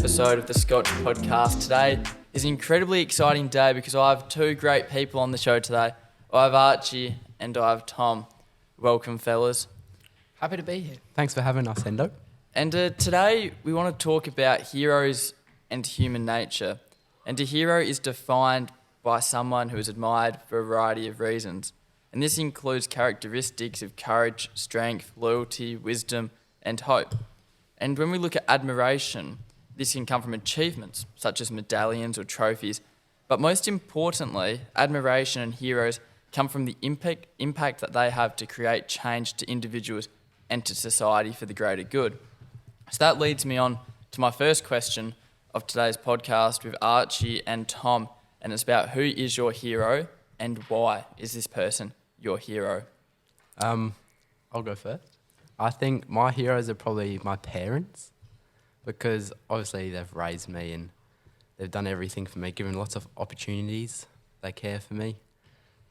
episode of the Scotch Podcast. Today is an incredibly exciting day because I have two great people on the show today. I have Archie and I have Tom. Welcome, fellas. Happy to be here. Thanks for having us, Endo. And today we want to talk about heroes and human nature. And a hero is defined by someone who is admired for a variety of reasons. And this includes characteristics of courage, strength, loyalty, wisdom, and hope. And when we look at admiration, this can come from achievements such as medallions or trophies. But most importantly, admiration and heroes come from the impact that they have to create change to individuals and to society for the greater good. So that leads me on to my first question of today's podcast with Archie and Tom. And it's about who is your hero and why is this person your hero? I'll go first. I think my heroes are probably my parents because obviously they've raised me and they've done everything for me, given lots of opportunities. They care for me.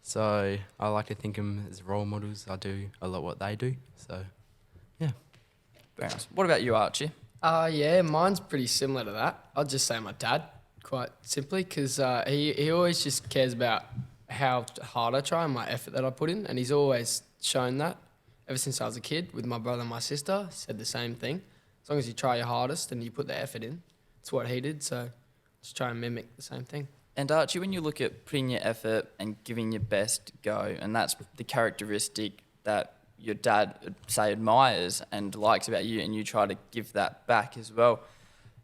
So I like to think of them as role models. I do a lot what they do. So, yeah. Very nice. What about you, Archie? Yeah, mine's pretty similar to that. I'd just say my dad, quite simply, because he always just cares about how hard I try and my effort that I put in, and he's always shown that. Ever since I was a kid, with my brother and my sister, he said the same thing. As long as you try your hardest and you put the effort in, it's what he did. So just try and mimic the same thing. And Archie, when you look at putting your effort and giving your best go, and that's the characteristic that your dad, say, admires and likes about you, and you try to give that back as well,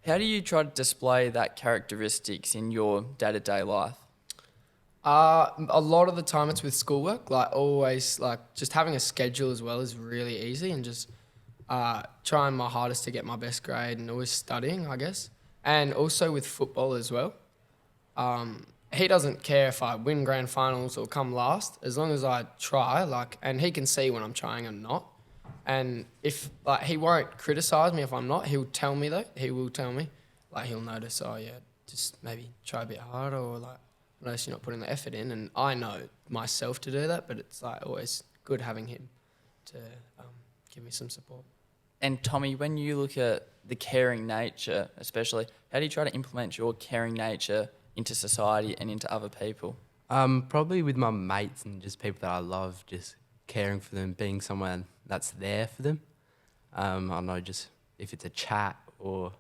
how do you try to display that characteristics in your day-to-day life? A lot of the time it's with schoolwork, just having a schedule as well is really easy, and just trying my hardest to get my best grade and always studying, I guess. And also with football as well. He doesn't care if I win grand finals or come last, as long as I try, and he can see when I'm trying and not. And if he won't criticise me if I'm not, he'll tell me though. He will tell me. He'll notice, just maybe try a bit harder, or notice you're not putting the effort in. And I know myself to do that, but it's always good having him to give me some support. And Tommy, when you look at the caring nature especially, how do you try to implement your caring nature into society and into other people? Probably with my mates and just people that I love, just caring for them, being someone that's there for them. I know, just if it's a chat or,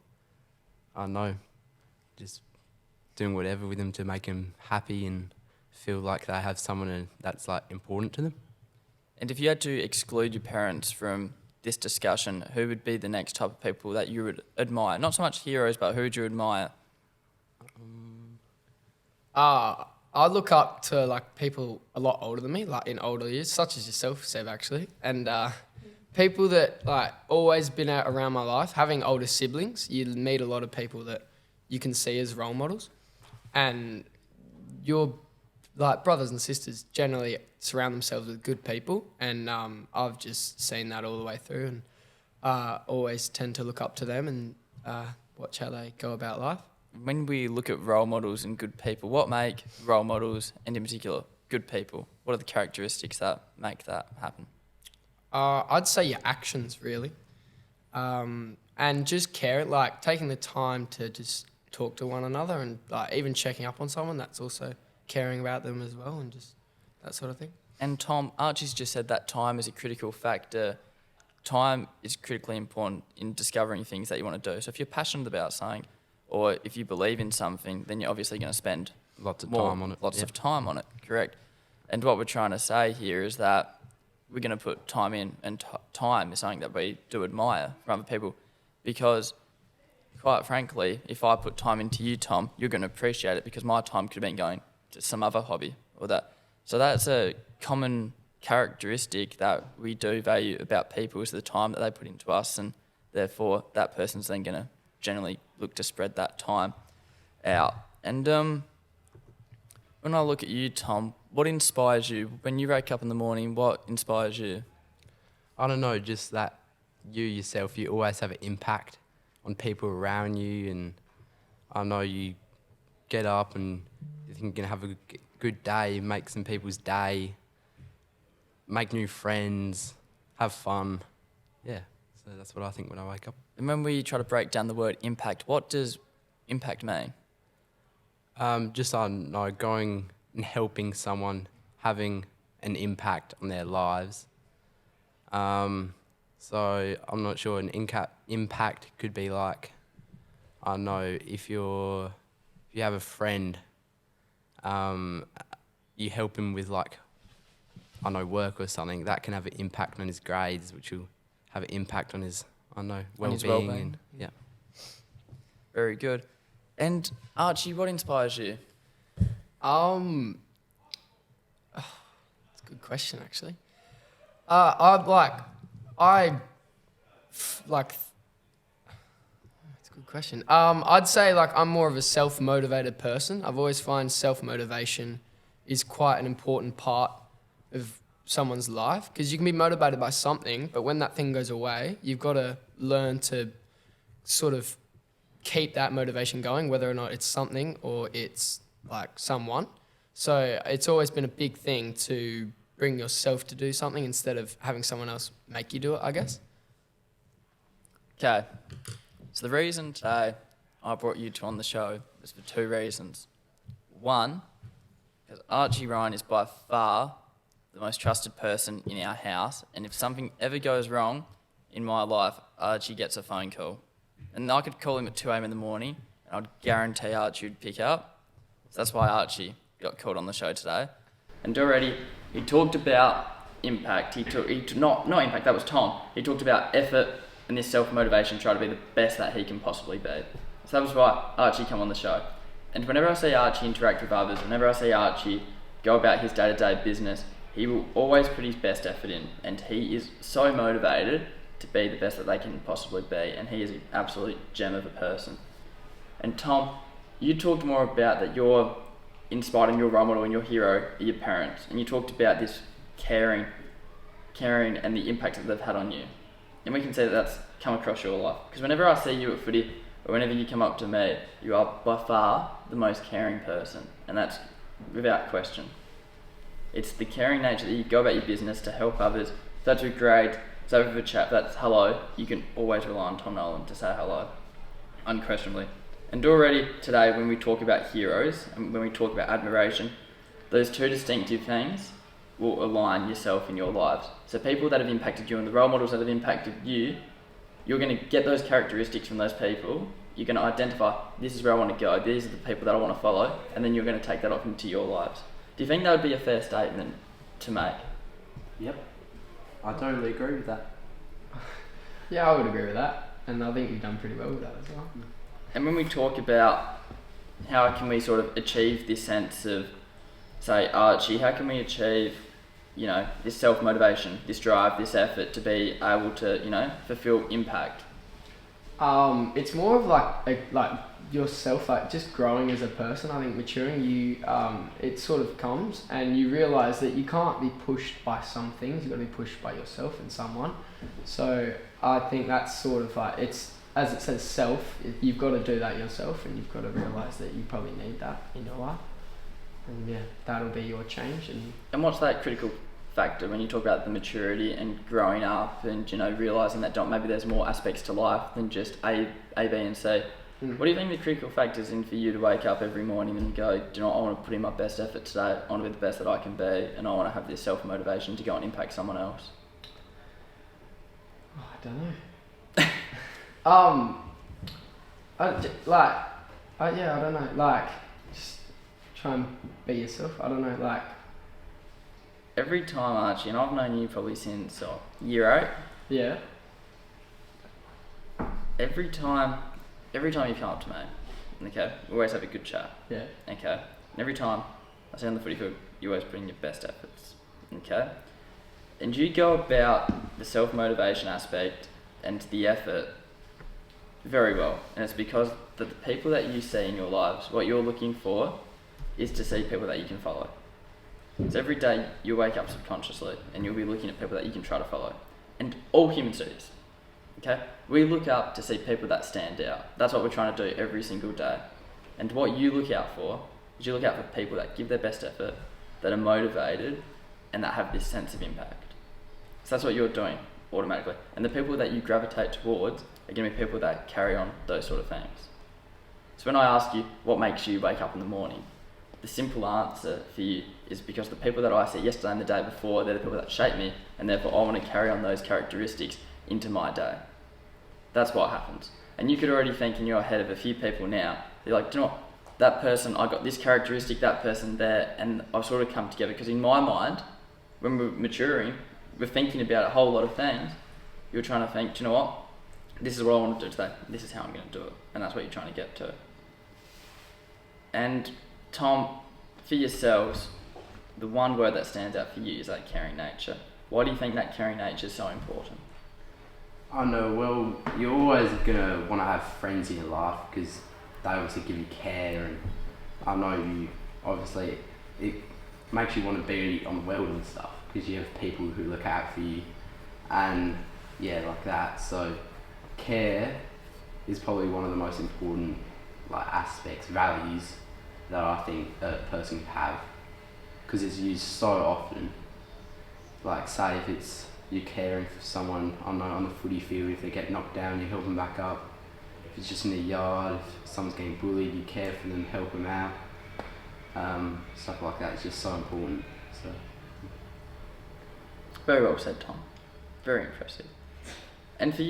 just doing whatever with them to make them happy and feel like they have someone that's important to them. And if you had to exclude your parents from this discussion, who would be the next type of people that you would admire? Not so much heroes, but who would you admire? I look up to people a lot older than me, in older years, such as yourself, Seb, actually, and people that always been around my life. Having older siblings, you meet a lot of people that you can see as role models, and your brothers and sisters generally surround themselves with good people, and I've just seen that all the way through, and always tend to look up to them and watch how they go about life. When we look at role models and good people, what make role models, and in particular good people? What are the characteristics that make that happen? I'd say your actions, really, and just care, taking the time to just talk to one another, and even checking up on someone. That's also caring about them as well, and just that sort of thing. And Tom, Archie's just said that time is a critical factor. Time is critically important in discovering things that you want to do. So if you're passionate about something, or if you believe in something, then you're obviously going to spend Lots of time on it. Lots of time on it, correct. And what we're trying to say here is that we're going to put time in, and time is something that we do admire from other people, because quite frankly, if I put time into you, Tom, you're going to appreciate it, because my time could have been going to some other hobby or that. So that's a common characteristic that we do value about people, is the time that they put into us, and therefore that person's then going to generally look to spread that time out. And when I look at you, Tom, what inspires you? When you wake up in the morning, what inspires you? I don't know, just that you yourself, you always have an impact on people around you, and I know you get up and you think you're going to have a good day, make some people's day, make new friends, have fun. Yeah, so that's what I think when I wake up. And when we try to break down the word impact, what does impact mean? Just I don't know, going and helping someone, having an impact on their lives. So I'm not sure an impact could be like, I don't know, if you have a friend, you help him with like, I don't know, work or something, that can have an impact on his grades, which will have an impact on his, I don't know, On his well-being. well-being. And, yeah. Very good. And Archie, what inspires you? It's a good question actually. I like. It's a good question. I'd say like I'm more of a self-motivated person. I've always find self-motivation is quite an important part of someone's life because you can be motivated by something, but when that thing goes away, you've got to learn to sort of keep that motivation going, whether or not it's something or it's like someone. So it's always been a big thing to bring yourself to do something instead of having someone else make you do it, I guess. Okay. So the reason today I brought you two on the show is for two reasons. One, because Archie Ryan is by far the most trusted person in our house, and if something ever goes wrong in my life, Archie gets a phone call. And I could call him at 2 a.m. in the morning, and I'd guarantee Archie would pick up. So that's why Archie got called on the show today. And already, he talked about impact. Not impact, that was Tom. He talked about effort and this self-motivation, try to be the best that he can possibly be. So that was why Archie come on the show. And whenever I see Archie interact with others, whenever I see Archie go about his day-to-day business, he will always put his best effort in, and he is so motivated to be the best that they can possibly be, and he is an absolute gem of a person. And Tom, you talked more about that you're inspired and your role model and your hero are your parents, and you talked about this caring and the impact that they've had on you. And we can see that that's come across your life. Because whenever I see you at footy, or whenever you come up to me, you are by far the most caring person, and that's without question. It's the caring nature that you go about your business to help others. If that's a grade, so if a chat that's hello, you can always rely on Tom Nolan to say hello, unquestionably. And already today, when we talk about heroes and when we talk about admiration, those two distinctive things will align yourself in your lives. So people that have impacted you and the role models that have impacted you, you're going to get those characteristics from those people. You're going to identify, this is where I want to go, these are the people that I want to follow, and then you're going to take that off into your lives. Do you think that would be a fair statement to make? Yep. I totally agree with that. Yeah, I would agree with that, and I think you've done pretty well with that as well. And when we talk about how can we sort of achieve this sense of, say, Archie, how can we achieve, this self-motivation, this drive, this effort to be able to, fulfill impact? It's more of like yourself, like just growing as a person. I think maturing, it sort of comes, and you realise that you can't be pushed by some things. You've got to be pushed by yourself and someone. So I think that's sort of like, it's, as it says, self. You've got to do that yourself, and you've got to realise that you probably need that in your life. And yeah, that'll be your change. And what's that critical factor when you talk about the maturity and growing up and, realising that maybe there's more aspects to life than just A, B and C? What do you think the critical factors in for you to wake up every morning and go, I want to put in my best effort today, I want to be the best that I can be, and I want to have this self-motivation to go and impact someone else? Oh, I don't know. I don't know. Like, just try and be yourself. I don't know. Like, every time, Archie, and I've known you probably since year 8. Yeah. Every time you come up to me, okay, we always have a good chat. Yeah. Okay. And every time I see on the footy field, you always put in your best efforts. Okay. And you go about the self-motivation aspect and the effort very well. And it's because the people that you see in your lives, what you're looking for is to see people that you can follow. So every day you wake up subconsciously and you'll be looking at people that you can try to follow. And all humans do this. Okay? We look up to see people that stand out. That's what we're trying to do every single day. And what you look out for is you look out for people that give their best effort, that are motivated, and that have this sense of impact. So that's what you're doing automatically. And the people that you gravitate towards are going to be people that carry on those sort of things. So when I ask you what makes you wake up in the morning, the simple answer for you is because the people that I see yesterday and the day before, they're the people that shape me, and therefore I want to carry on those characteristics into my day. That's what happens. And you could already think in your head of a few people now, you're like, do you know what? That person, I got this characteristic, that person there, and I've sort of come together. Because in my mind, when we're maturing, we're thinking about a whole lot of things. You're trying to think, do you know what? This is what I want to do today. This is how I'm going to do it. And that's what you're trying to get to. And Tom, for yourselves, the one word that stands out for you is that caring nature. Why do you think that caring nature is so important? I know, well, you're always going to want to have friends in your life because they obviously give you care, and I know you, obviously, it makes you want to be on the world and stuff because you have people who look out for you and yeah, like that. So care is probably one of the most important aspects, values that I think a person can have because it's used so often. Like say if it's you're caring for someone on the footy field, if they get knocked down, you help them back up. If it's just in the yard, if someone's getting bullied, you care for them, help them out. Stuff like that is just so important. So. Very well said, Tom. Very impressive. And for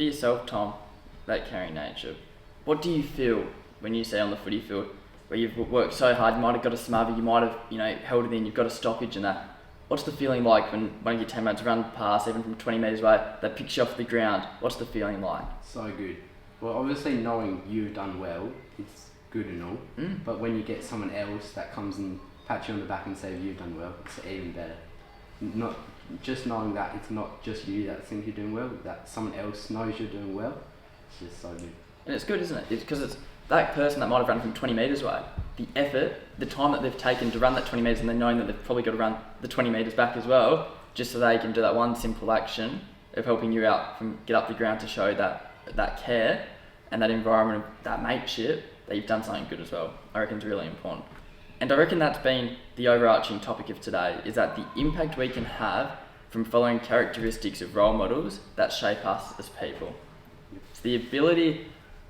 yourself, Tom, that caring nature, what do you feel when you say on the footy field where you've worked so hard, you might have got a smother, you might have held it in, you've got a stoppage and that? What's the feeling like when one of your teammates run past, even from 20 metres away, they pick you off the ground? What's the feeling like? So good. Well, obviously knowing you've done well, it's good and all. But when you get someone else that comes and pats you on the back and says you've done well, it's even better. Not just knowing that it's not just you that thinks you're doing well, that someone else knows you're doing well. It's just so good. And it's good, isn't it? Because it's that person that might have run from 20 metres away, the effort, the time that they've taken to run that 20 metres, and then knowing that they've probably got to run the 20 metres back as well, just so they can do that one simple action of helping you out from get up the ground to show that care and that environment of that mateship, that you've done something good as well. I reckon it's really important. And I reckon that's been the overarching topic of today, is that the impact we can have from following characteristics of role models that shape us as people. It's the ability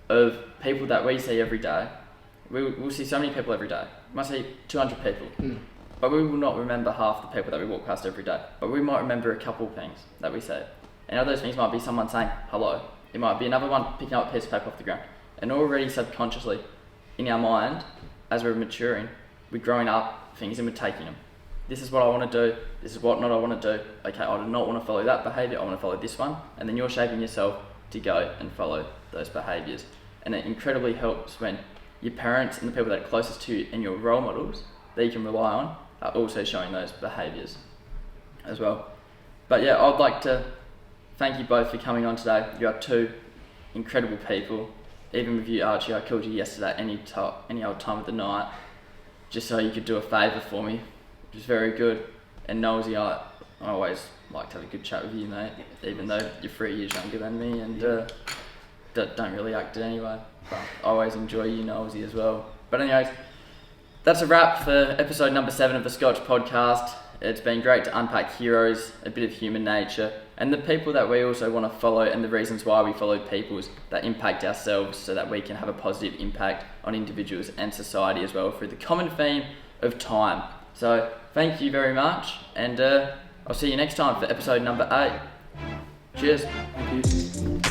of people that we see every day. We'll see so many people every day. We might see 200 people, but we will not remember half the people that we walk past every day. But we might remember a couple of things that we say. And of those things might be someone saying hello. It might be another one picking up a piece of paper off the ground. And already subconsciously, in our mind, as we're maturing, we're growing up things and we're taking them. This is what I want to do. This is what not I want to do. Okay, I do not want to follow that behaviour. I want to follow this one. And then you're shaping yourself to go and follow those behaviours. And it incredibly helps when your parents and the people that are closest to you and your role models that you can rely on are also showing those behaviours as well. But yeah, I'd like to thank you both for coming on today. You are two incredible people. Even with you, Archie, I called you yesterday any old time of the night just so you could do a favour for me, which is very good. And Nosey, I always like to have a good chat with you, mate, even though you're 3 years younger than me and don't really act it anyway. But I always enjoy you, Nosey, as well. But anyways, that's a wrap for episode number 7 of the Scotch Podcast. It's been great to unpack heroes, a bit of human nature, and the people that we also want to follow and the reasons why we follow peoples that impact ourselves so that we can have a positive impact on individuals and society as well through the common theme of time. So thank you very much, and I'll see you next time for episode number 8. Cheers. Thank you.